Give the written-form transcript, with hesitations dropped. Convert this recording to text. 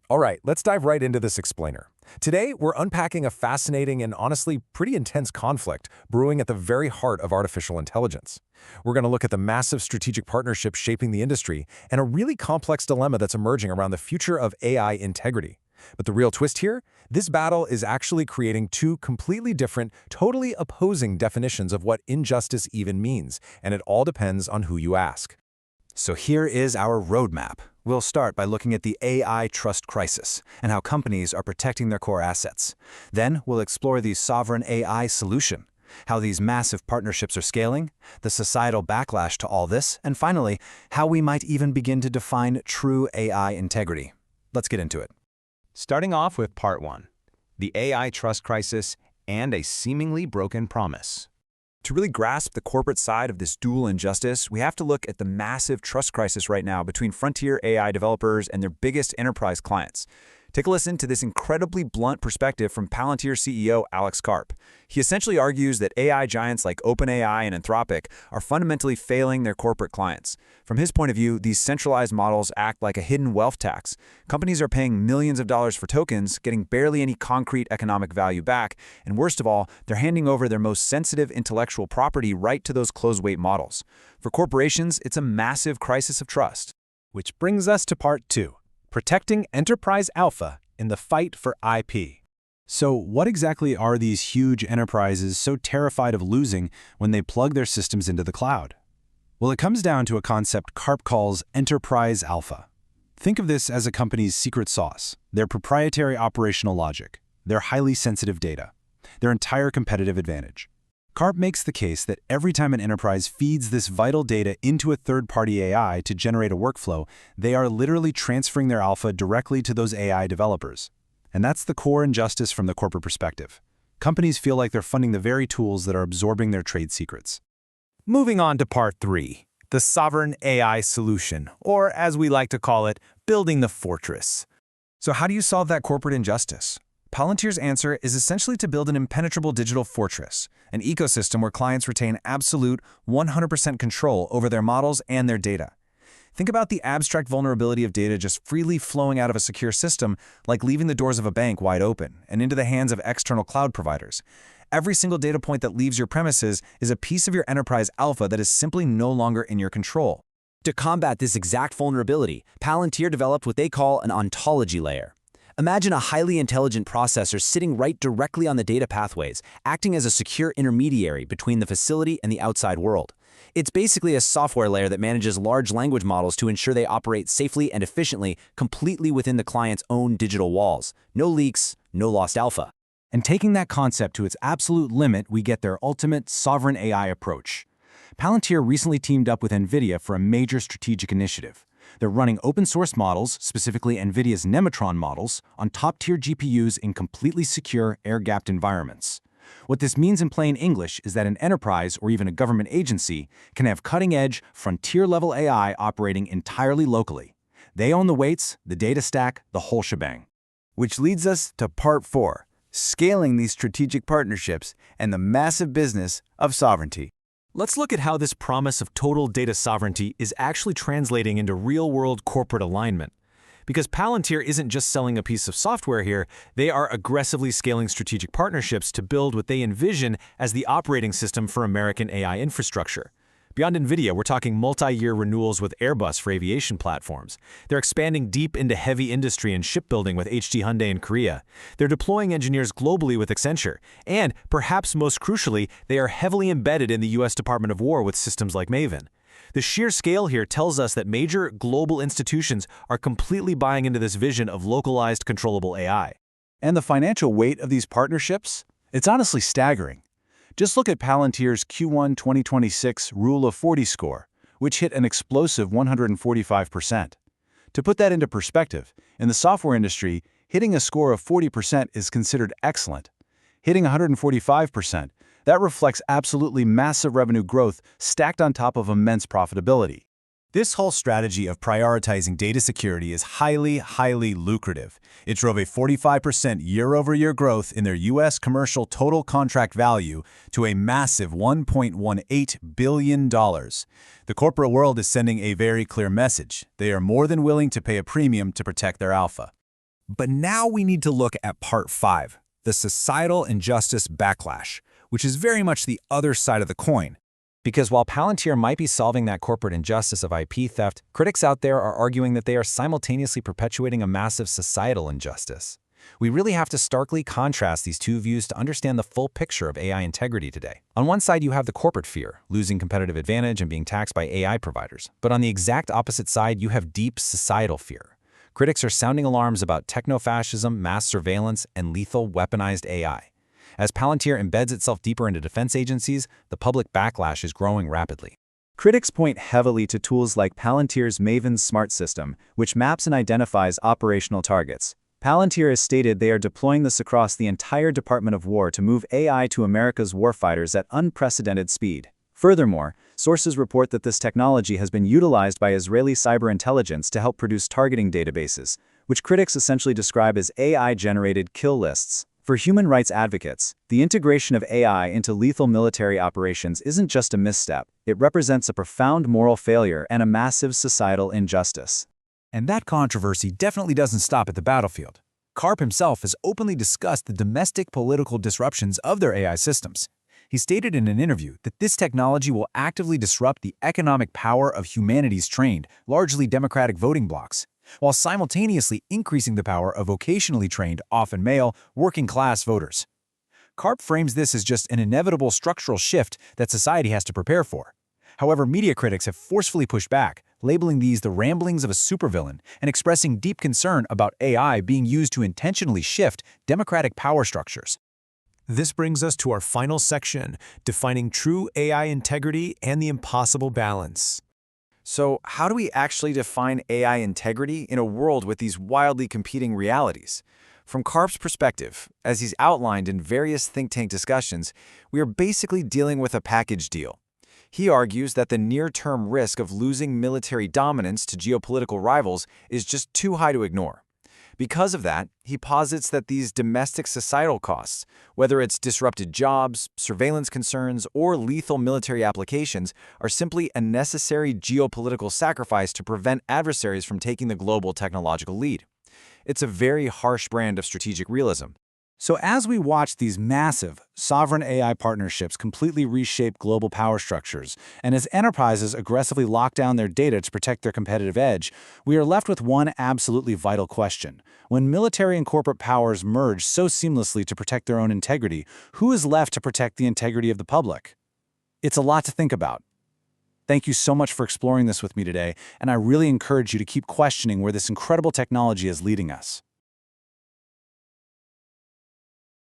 All right, let's dive right into this explainer. Today, we're unpacking a fascinating and honestly pretty intense conflict brewing at the very heart of artificial intelligence. We're going to look at the massive strategic partnerships shaping the industry and a really complex dilemma that's emerging around the future of AI integrity. But the real twist here? This battle is actually creating two completely different, totally opposing definitions of what injustice even means, and it all depends on who you ask. So here is our roadmap. We'll start by looking at the AI trust crisis and how companies are protecting their core assets. Then we'll explore the sovereign AI solution, how these massive partnerships are scaling, the societal backlash to all this, and finally, how we might even begin to define true AI integrity. Let's get into it. Starting off with Part 1, the AI trust crisis and a seemingly broken promise. To really grasp the corporate side of this dual injustice, we have to look at the massive trust crisis right now between frontier AI developers and their biggest enterprise clients. Take a listen to this incredibly blunt perspective from Palantir CEO Alex Karp. He essentially argues that AI giants like OpenAI and Anthropic are fundamentally failing their corporate clients. From his point of view, these centralized models act like a hidden wealth tax. Companies are paying millions of dollars for tokens, getting barely any concrete economic value back, and worst of all, they're handing over their most sensitive intellectual property right to those closed-weight models. For corporations, it's a massive crisis of trust. Which brings us to Part 2. Protecting enterprise alpha in the fight for IP. So what exactly are these huge enterprises so terrified of losing when they plug their systems into the cloud? Well, it comes down to a concept Karp calls enterprise alpha. Think of this as a company's secret sauce, their proprietary operational logic, their highly sensitive data, their entire competitive advantage. Karp makes the case that every time an enterprise feeds this vital data into a third-party AI to generate a workflow, they are literally transferring their alpha directly to those AI developers. And that's the core injustice from the corporate perspective. Companies feel like they're funding the very tools that are absorbing their trade secrets. Moving on to Part 3, the sovereign AI solution, or as we like to call it, building the fortress. So how do you solve that corporate injustice? Palantir's answer is essentially to build an impenetrable digital fortress, an ecosystem where clients retain absolute 100% control over their models and their data. Think about the abstract vulnerability of data just freely flowing out of a secure system, like leaving the doors of a bank wide open and into the hands of external cloud providers. Every single data point that leaves your premises is a piece of your enterprise alpha that is simply no longer in your control. To combat this exact vulnerability, Palantir developed what they call an ontology layer. Imagine a highly intelligent processor sitting right directly on the data pathways, acting as a secure intermediary between the facility and the outside world. It's basically a software layer that manages large language models to ensure they operate safely and efficiently, completely within the client's own digital walls. No leaks, no lost alpha. And taking that concept to its absolute limit, we get their ultimate sovereign AI approach. Palantir recently teamed up with Nvidia for a major strategic initiative. They're running open-source models, specifically Nvidia's Nemotron models, on top-tier GPUs in completely secure, air-gapped environments. What this means in plain English is that an enterprise or even a government agency can have cutting-edge, frontier-level AI operating entirely locally. They own the weights, the data stack, the whole shebang. Which leads us to Part 4, scaling these strategic partnerships and the massive business of sovereignty. Let's look at how this promise of total data sovereignty is actually translating into real-world corporate alignment. Because Palantir isn't just selling a piece of software here, they are aggressively scaling strategic partnerships to build what they envision as the operating system for American AI infrastructure. Beyond Nvidia, we're talking multi-year renewals with Airbus for aviation platforms. They're expanding deep into heavy industry and shipbuilding with Hyundai in Korea. They're deploying engineers globally with Accenture. And, perhaps most crucially, they are heavily embedded in the US Department of War with systems like Maven. The sheer scale here tells us that major global institutions are completely buying into this vision of localized, controllable AI. And the financial weight of these partnerships? It's honestly staggering. Just look at Palantir's Q1 2026 Rule of 40 score, which hit an explosive 145%. To put that into perspective, in the software industry, hitting a score of 40% is considered excellent. Hitting 145%, that reflects absolutely massive revenue growth stacked on top of immense profitability. This whole strategy of prioritizing data security is highly lucrative. It drove a 45% year-over-year growth in their U.S. commercial total contract value to a massive $1.18 billion. The corporate world is sending a very clear message. They are more than willing to pay a premium to protect their alpha. But now we need to look at part 5, the societal injustice backlash, which is very much the other side of the coin. Because while Palantir might be solving that corporate injustice of IP theft, critics out there are arguing that they are simultaneously perpetuating a massive societal injustice. We really have to starkly contrast these two views to understand the full picture of AI integrity today. On one side, you have the corporate fear, losing competitive advantage and being taxed by AI providers. But on the exact opposite side, you have deep societal fear. Critics are sounding alarms about techno-fascism, mass surveillance, and lethal weaponized AI. As Palantir embeds itself deeper into defense agencies, the public backlash is growing rapidly. Critics point heavily to tools like Palantir's Maven Smart System, which maps and identifies operational targets. Palantir has stated they are deploying this across the entire Department of War to move AI to America's warfighters at unprecedented speed. Furthermore, sources report that this technology has been utilized by Israeli cyber intelligence to help produce targeting databases, which critics essentially describe as AI-generated kill lists. For human rights advocates, the integration of AI into lethal military operations isn't just a misstep, it represents a profound moral failure and a massive societal injustice. And that controversy definitely doesn't stop at the battlefield. Karp himself has openly discussed the domestic political disruptions of their AI systems. He stated in an interview that this technology will actively disrupt the economic power of humanity's trained, largely democratic voting blocs, while simultaneously increasing the power of vocationally trained, often male, working-class voters. Karp frames this as just an inevitable structural shift that society has to prepare for. However, media critics have forcefully pushed back, labeling these the ramblings of a supervillain and expressing deep concern about AI being used to intentionally shift democratic power structures. This brings us to our final section, defining true AI integrity and the impossible balance. So, how do we actually define AI integrity in a world with these wildly competing realities? From Karp's perspective, as he's outlined in various think tank discussions, we are basically dealing with a package deal. He argues that the near-term risk of losing military dominance to geopolitical rivals is just too high to ignore. Because of that, he posits that these domestic societal costs, whether it's disrupted jobs, surveillance concerns, or lethal military applications, are simply a necessary geopolitical sacrifice to prevent adversaries from taking the global technological lead. It's a very harsh brand of strategic realism. So as we watch these massive, sovereign AI partnerships completely reshape global power structures, and as enterprises aggressively lock down their data to protect their competitive edge, we are left with one absolutely vital question. When military and corporate powers merge so seamlessly to protect their own integrity, who is left to protect the integrity of the public? It's a lot to think about. Thank you so much for exploring this with me today, and I really encourage you to keep questioning where this incredible technology is leading us.